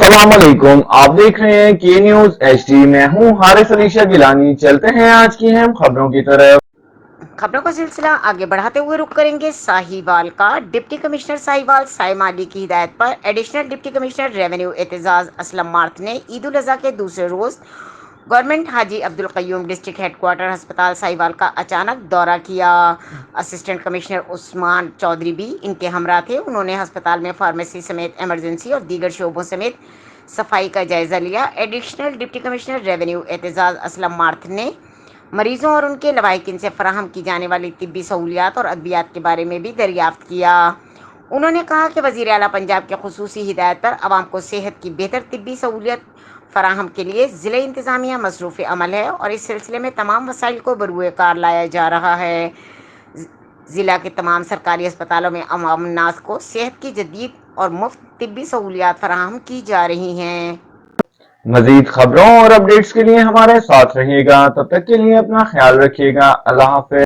अस्सलाम वालेकुम, आप देख रहे हैं के न्यूज HD। मैं हूं हारिस अली शाह गिलानी। चलते हैं आज की अहम खबरों की तरफ। खबरों का सिलसिला आगे बढ़ाते हुए रुक करेंगे साहिवाल का। डिप्टी कमिश्नर साहिवाल साइम अली की हिदायत पर additional deputy commissioner revenue Aitzaz Aslam math ने ईद उल अजहा के दूसरे रोज government Haji Abdul Qayyum district headquarter अस्पताल साहिवाल का अचानक दौरा किया। असिस्टेंट कमिश्नर उस्मान चौधरी भी इनके हमरा थे। उन्होंने अस्पताल में फार्मेसी समेत इमरजेंसी और दीगर शोबों समेत सफाई का जायजा लिया। Additional deputy commissioner revenue Aitzaz Aslam math ने मरीजों और उनके लवाहिकीन से फराहम की जाने वाली तिब्बी सहूलियात और अद्वियात के बारे में भी दरियाफ्त किया। उन्होंने कहा कि वज़ीर आला पंजाब के खुसूसी हिदायत पर आवाम को सेहत की बेहतर तिब्बी सहूलियत फराहम के लिए ज़िले इंतज़ामिया मसरूफ़ अमल है और इस सिलसिले में तमाम वसाइल को बरूए कार लाया जा रहा है। ज़िला के तमाम सरकारी अस्पतालों में अवाम नास को सेहत की जदीद और मुफ्त तिब्बी सहूलियात फराहम की जा रही हैं। मजीद खबरों और अपडेट्स के लिए हमारे साथ रहिएगा। तब तक के लिए अपना ख्याल रखिएगा। अल्लाह हाफ़िज़।